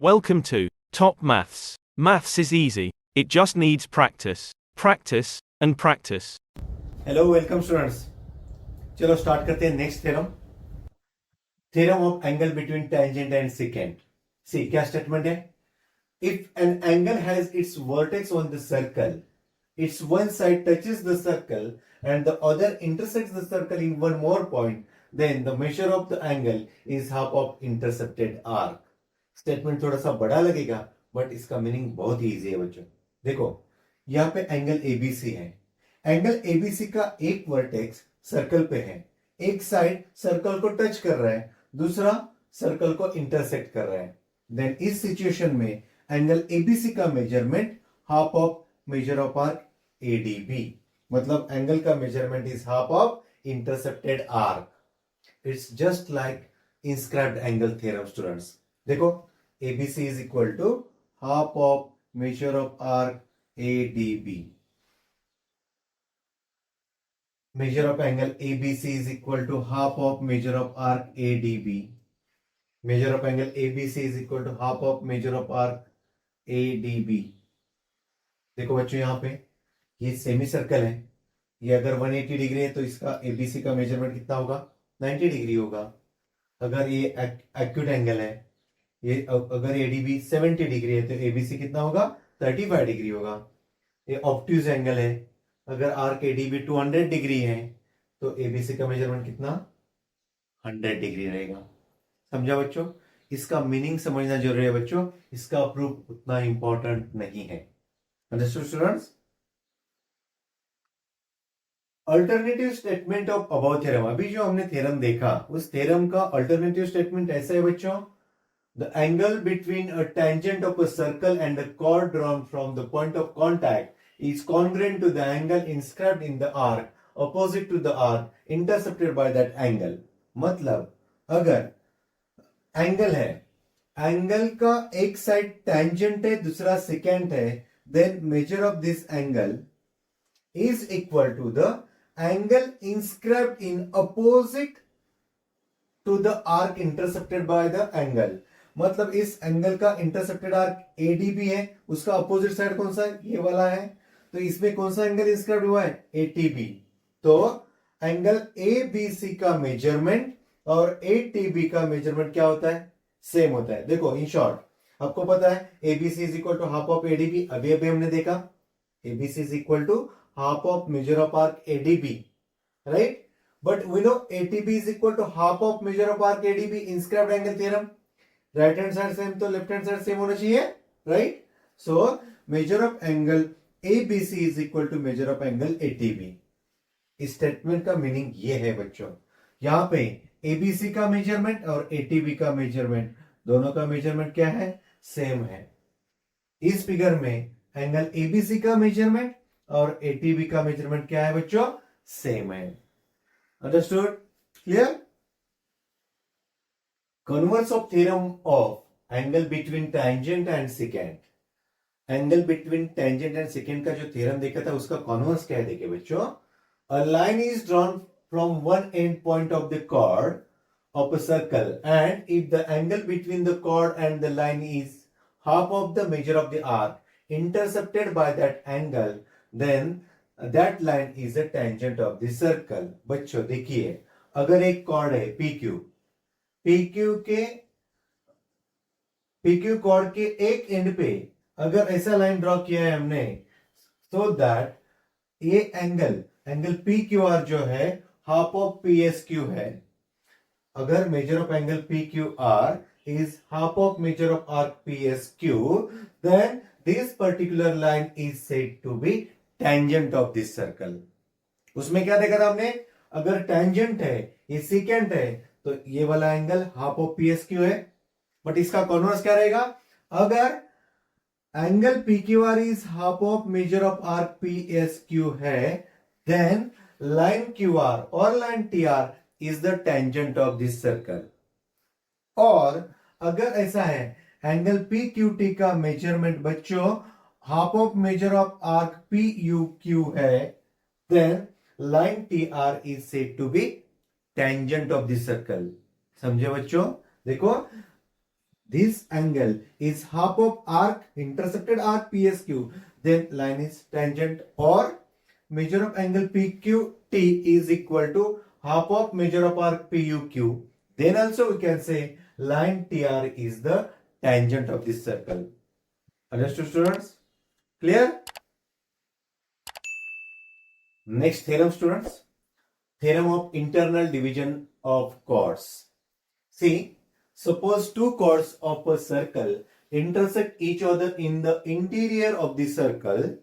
Welcome to Top Maths. Maths is easy. It just needs practice. Practice and practice. Hello welcome students. चलो start करते हैं next theorem. Theorem of angle between tangent and secant. See क्या statement है? If an angle has its vertex on the circle, it's one side touches the circle and the other intersects the circle in one more point, then the measure of the angle is half of intercepted arc. Statement थोड़ा सा बड़ा लगेगा but इसका meaning बहुत ही easy है बच्चों। देखो यहाँ पे एंगल एबीसी है। एंगल एबीसी का एक वर्टेक्स सर्कल पे है, एक साइड सर्कल को टच कर रहा है, दूसरा सर्कल को इंटरसेक्ट कर रहा है। देन इस सिचुएशन में एंगल एबीसी का measurement half of measure of arc ADB, मतलब एंगल का measurement is half of intercepted arc. It's just like inscribed angle theorem students. देखो ABC is equal to half of measure of arc ADB. measure of angle ABC is equal to half of measure of arc ADB. Measure of angle ABC is equal to half of measure of arc ADB. देखो बच्चों यहाँ पे ये semi circle है, ये अगर 180 degree है तो इसका ABC का मेजरमेंट कितना होगा? 90 डिग्री होगा। अगर ये एक्यूट एंगल है, ये अगर ADB 70 डिग्री है तो ABC कितना होगा? 35 डिग्री होगा। ये ऑब्ट्यूज एंगल है, अगर आर्क एडीबी 200 डिग्री है तो एबीसी का मेजरमेंट कितना? 100 डिग्री रहेगा। समझा बच्चों? इसका मीनिंग समझना जरूरी है बच्चों, इसका प्रूफ उतना इंपॉर्टेंट नहीं है। Understood students? Alternative statement of above theorem. अभी जो हमने थ्योरम देखा उस थ्योरम का अल्टरनेटिव स्टेटमेंट ऐसा है बच्चों, the angle between a tangent of a circle and the chord drawn from the point of contact is congruent to the angle inscribed in the arc opposite to the arc intercepted by that angle। मतलब अगर angle है, angle का एक side tangent है, दूसरा secant है, then measure of this angle is equal to the angle inscribed in opposite to the arc intercepted by the angle. मतलब इस एंगल का इंटरसेप्टेड आर्क एडीबी है, उसका अपोजिट साइड कौन सा है? ये वाला है। तो इसमें कौन सा एंगल इंस्क्राइब्ड हुआ है? एटीबी। तो एंगल एबीसी का मेजरमेंट और एटीबी का मेजरमेंट क्या होता है? सेम होता है। देखो इन शॉर्ट आपको पता है ABC is equal to half of ADB. अभी अभी हमने देखा ABC is equal to half of measure of arc ADB, right? But we know ATB is equal to half of measure of arc ADB, inscribed angle theorem. Right hand side same तो left hand side same होना चाहिए, right? So measure of angle ABC is equal to measure of angle ATB। इस statement का meaning ये है बच्चों, यहां पे ABC का मेजरमेंट और ATB का मेजरमेंट, दोनों का मेजरमेंट क्या है? सेम है। इस फिगर में एंगल ABC का मेजरमेंट और ATB का मेजरमेंट क्या है बच्चों? सेम है। Understood? Clear? Converse of theorem of angle between tangent and secant. Angle between tangent and secant का जो थ्योरम देखा था उसका कॉन्वर्स क्या है? देखिए बच्चों, a line is drawn from one and point of the chord of a circle and if the angle between the chord and the line is half of the measure of the arc intercepted by that angle, then that line is a tangent of the circle। बच्चों देखिए, अगर एक chord है PQ, PQ chord के एक and पे अगर ऐसा लाइन ड्रॉ किया है हमने, सो दैट ये एंगल पी क्यू आर जो है half of P S Q है। अगर measure of angle P Q R is half of measure of arc P S Q, then this particular line is said to be tangent of this circle. उसमें क्या देखा था हमने? अगर tangent है, ये सेकेंट है, तो ये वाला angle half of P S Q है। बट इसका कॉन्वर्स क्या रहेगा? अगर angle PQR is half of measure of arc PSQ है, देन लाइन QR और line TR is the tangent of this circle. और अगर ऐसा है एंगल PQT का मेजरमेंट बच्चों half of measure of arc PUQ है, then line TR is said to be tangent of this circle. समझे बच्चों? देखो this angle is half of arc, intersected arc PSQ, then line is tangent, or measure of angle PQT is equal to half of measure of arc PUQ. Then also we can say line TR is the tangent of this circle. Understood, students? Clear? Next theorem, students. Theorem of internal division of chords. See, suppose two chords of a circle intersect each other in the interior of the circle,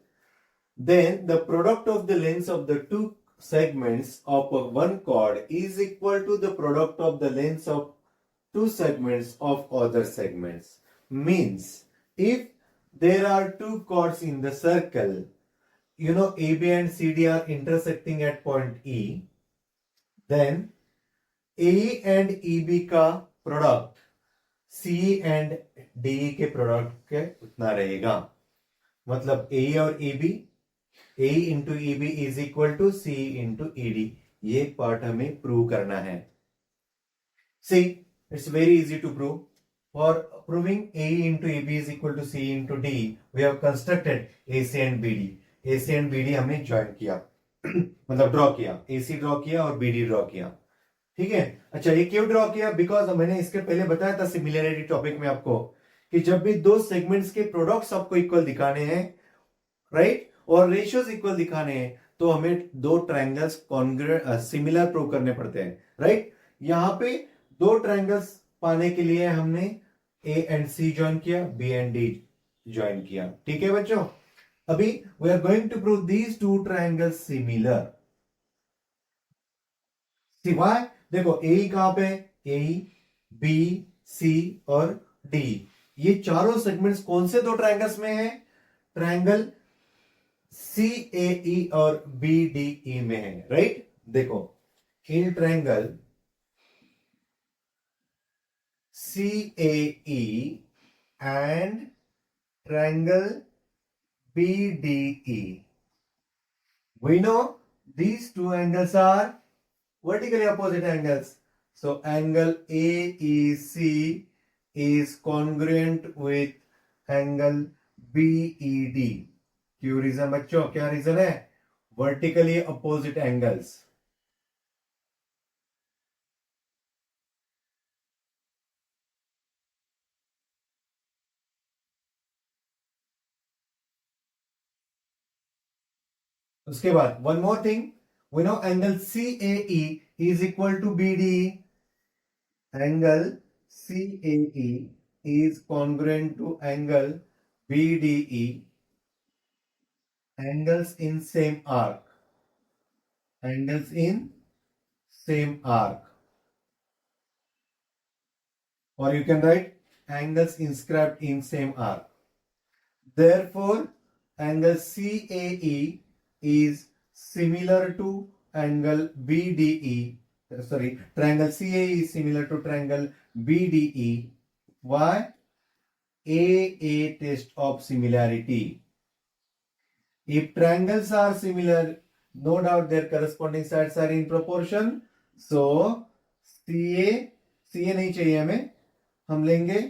then the product of the lengths of the two segments of one chord is equal to the product of the lengths of two segments of other segments. Means, if there are two chords in the circle, you know, AB and CD are intersecting at point E, then AE and EB का product CE and DE के product के उतना रहेगा. मतलब AE और EB, AE into EB is equal to CE into ED. ये part हमें prove करना है. See, it's very easy to prove. For proving AE into EB is equal to CE into DE, we have constructed AC and BD. AC and BD हमने join किया मतलब draw किया. AC draw किया और BD draw किया. ठीक है. अच्छा, ये क्यों ड्रॉ किया? बिकॉज मैंने इसके पहले बताया था सिमिलरिटी टॉपिक में आपको कि जब भी दो सेगमेंट्स के प्रोडक्ट्स आपको इक्वल दिखाने हैं, राइट, और रेशियोज इक्वल दिखाने हैं, तो हमें दो ट्रायंगल्स कॉन्ग्रुएंट सिमिलर प्रूव करने पड़ते हैं, राइट. यहां पे दो ट्रायंगल्स पाने के लिए हमने ए एंड सी ज्वाइन किया, बी एंड डी ज्वाइन किया. ठीक है बच्चों. अभी we are going to prove these two triangles similar. सिवाय देखो ए कहां पे? ए, बी, सी और डी. ये चारों सेगमेंट्स कौन से दो ट्रायंगल्स में है? ट्रायंगल सी ए ई और बी डी ई में है, राइट. देखो, in triangle C A E and triangle B D E, we know these two angles are vertically opposite angles. So angle AEC is congruent with angle BED. क्यों reason बच्चों? क्या reason है? Vertically opposite angles. उसके बाद one more thing, we know angle CAE is equal to BDE. Angle CAE is congruent to angle BDE. Angles in same arc. Angles in same arc. Or you can write angles inscribed in same arc. Therefore, angle CAE is similar to angle BDE. Sorry, triangle CAE is similar to triangle BDE. Why? A test of similarity. If triangles are similar, no doubt their corresponding sides are in proportion. So CA नहीं चाहिए हमें, हम लेंगे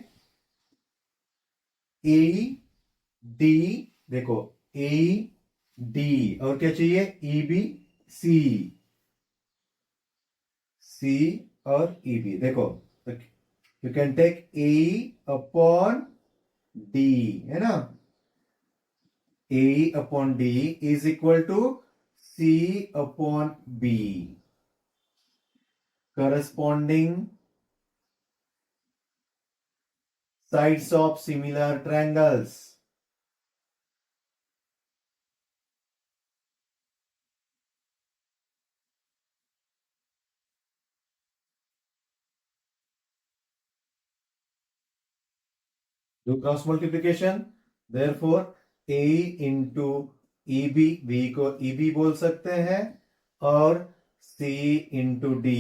AD. देखो, AD और क्या चाहिए? EBC. C और EB. देखो, you can take A upon D, है ना. A upon D is equal to C upon B. Corresponding sides of similar triangles. Do cross multiplication. Therefore, A into EB, B को EB बोल सकते हैं, और C into D.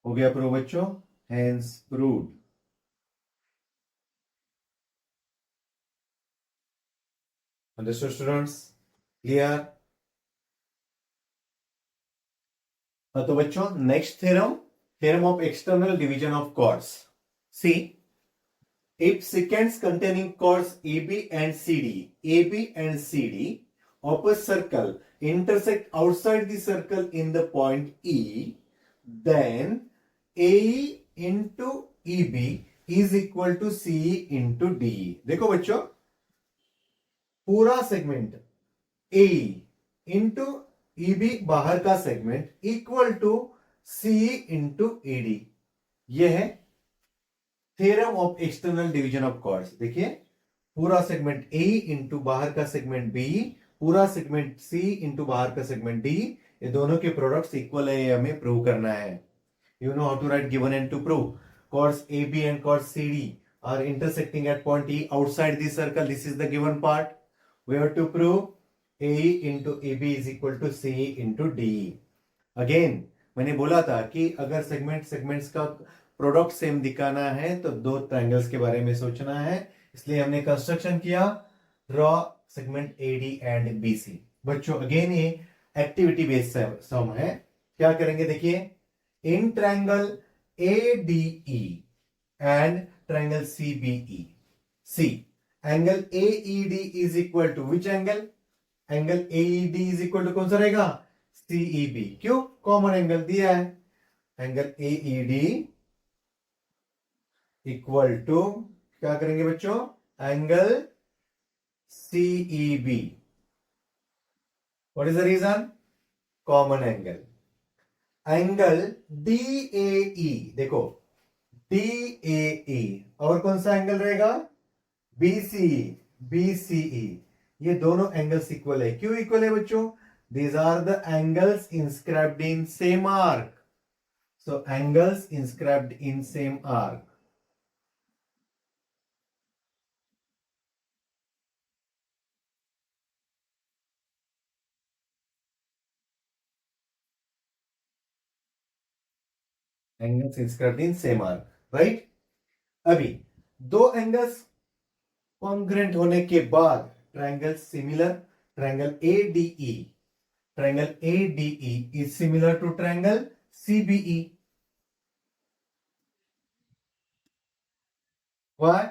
हो गया prove बच्चों. Hence proved. Understood students? Clear? तो बच्चों, next theorem theorem of external division of chords. See, if seconds containing chords AB and CD of a circle intersect outside the circle in the point E, then AE into EB is equal to CE into DE. देखो बच्चों, पूरा segment AE into EB बाहर का segment equal to CE into ED. यह है theorem of external division of chords. देखिए, पूरा segment A into बाहर का सेगमेंट B, पूरा सेगमेंट C इंटू बाहर का सेगमेंट D, ये दोनों के प्रोडक्ट्स इक्वल है, ये हमें प्रूव करना है. You know how to write given and to prove. Chords AB and chords CD are intersecting at point E outside the circle. This is the given part. We have to prove AE into AB is equal to CE into DE. Again, मैंने बोला था कि अगर segments का product same दिखाना है तो दो ट्रायंगल्स के बारे में सोचना है. इसलिए हमने कंस्ट्रक्शन किया, draw segment AD and BC. बच्चों, अगेन ये एक्टिविटी बेस्ड सम है. क्या करेंगे देखिए, in triangle ADE and triangle CBE. See, angle AED is equal to which angle? Angle AED is equal to कौन सा रहेगा? CEB. क्यों? कॉमन एंगल दिया है. एंगल AED इक्वल टू क्या करेंगे बच्चों? Angle CEB. What is the reason? Common angle. Angle DAE, देखो DAE और कौन सा एंगल रहेगा? BCE. ये दोनों एंगल्स इक्वल है. क्यों इक्वल है बच्चों? These are the angles inscribed in same arc. So angles inscribed in same arc. Angles inscribed in same arc, right? अभी दो एंगल्स कॉन्ग्रुएंट होने के बाद triangle similar, triangle ADE is similar to triangle CBE. Why?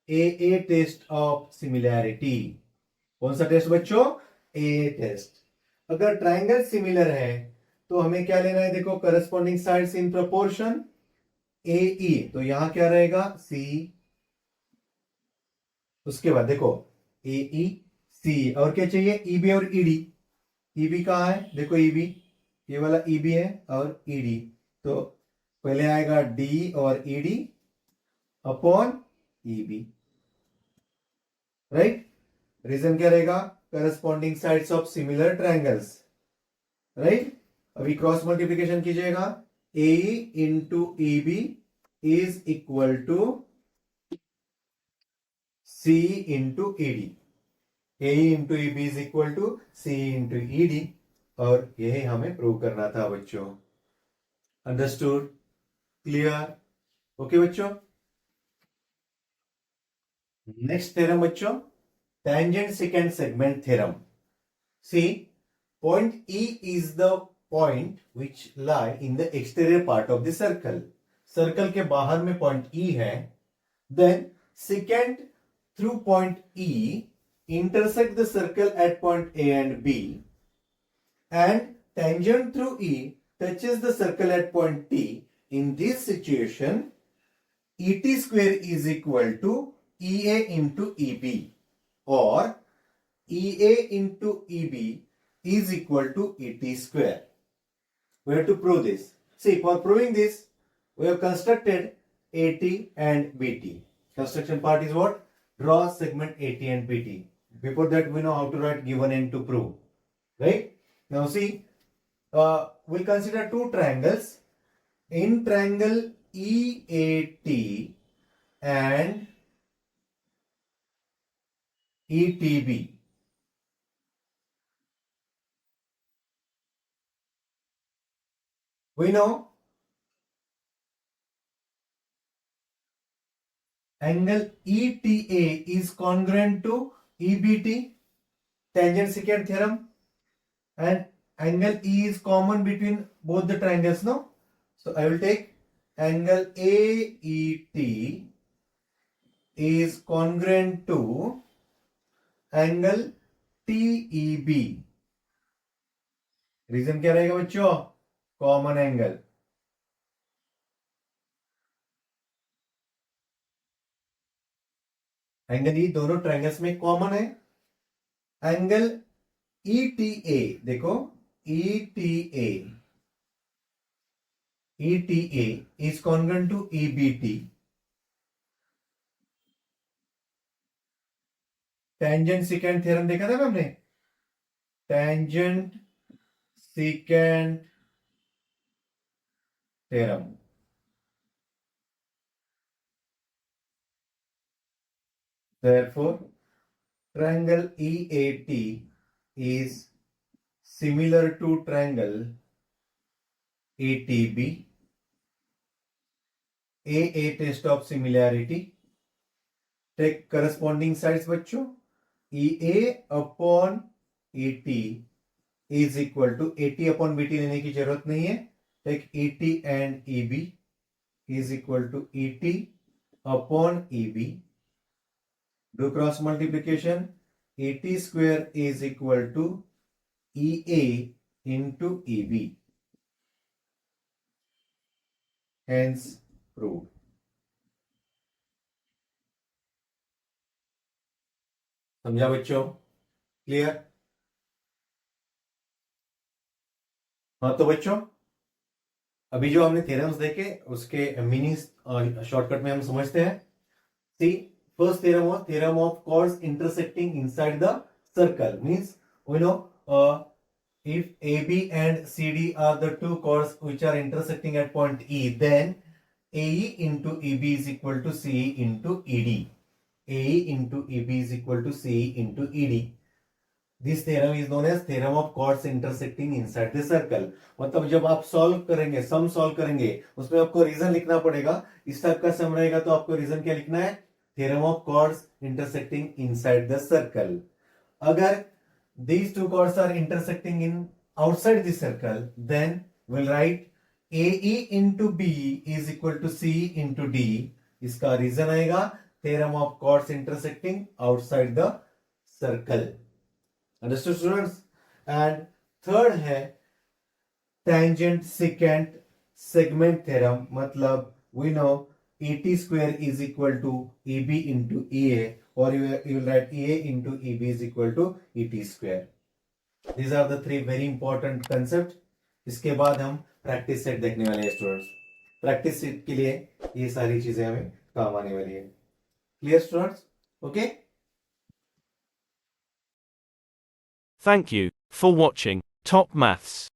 AA test of similarity. कौन सा test बच्चों? AA test. अगर triangle similar है तो हमें क्या लेना है? देखो, corresponding sides in proportion AE, तो यहां क्या रहेगा? C. उसके बाद देखो AE C, और क्या चाहिए? EB और ED. EB कहां है? देखो EB, ये वाला EB है और ED, तो पहले आएगा D और ED upon EB, right? Reason क्या रहेगा? Corresponding sides of similar triangles, right? अभी क्रॉस मल्टीप्लीकेशन कीजिएगा. AE into EB is equal to C into ED. AE into EB is equal to C into ED, और यही हमें prove करना था बच्चों. अंडरस्टूड? क्लियर? ओके बच्चों. नेक्स्ट थ्योरम बच्चों, tangent secant segment theorem. See, point E is the point which lie in the exterior part of the circle. Circle के बाहर में पॉइंट E है. Then secant through point E intersect the circle at point A and B, and tangent through E touches the circle at point T. In this situation, ET square is equal to EA into EB, or EA into EB is equal to ET square. We have to prove this. See, for proving this, we have constructed AT and BT. Construction part is what? Draw segment AT and BT. Before that, we know how to write given and to prove. Right? Now see, we'll consider two triangles. In triangle EAT and ETB. We know angle ETA is congruent to EBT, tangent secant theorem, and angle E is common between both the triangles, no? So I will take angle AET is congruent to angle TEB. रीजन क्या रहेगा बच्चों? Common angle. Angle E दोनों triangles में common है. Angle ETA देखो, ETA is congruent to EBT. Tangent secant theorem देखा था ना हमने. Tangent secant theorem. Therefore, triangle EAT is similar to triangle ATB. A test of similarity. Take corresponding sides बच्चों. EA upon ET is equal to AT upon BT लेने की जरूरत नहीं है. Take ET and EB is equal to ET upon EB. Do cross multiplication. ET square is equal to EA into EB. Hence proved. समझा बच्चों? Clear? हाँ तो बच्चों, अभी जो हमने थ्योरम्स देखे उसके मीनिंग्स शॉर्टकट में हम समझते हैं. सी, first theorem was theorem of chords intersecting inside the circle. Means we know if AB and CD are the two chords which are intersecting at point E, then AE into EB is equal to CE into ED. AE into EB is equal to CE into ED. This theorem is known as theorem of chords intersecting inside the circle. मतलब जब आप solve करेंगे, sum solve करेंगे, उसमें आपको reason लिखना पड़ेगा. इस टाइप का सम रहेगा तो आपको रीजन क्या लिखना है? Theorem of chords intersecting inside the circle. अगर these two chords are intersecting in outside the circle, then we'll write AE into B is equal to C into D. इसका रीजन आएगा theorem of chords intersecting outside the circle. Understood students? And third है tangent secant segment theorem. मतलब we know ET square is equal to EB into EA, or you will write EA into EB is equal to ET square. These are the three very important concepts. इसके बाद हम practice set देखने वाले हैं students. Practice set के लिए ये सारी चीजें हमें काम आने वाली है. Clear students? Okay. Thank you for watching Top Maths.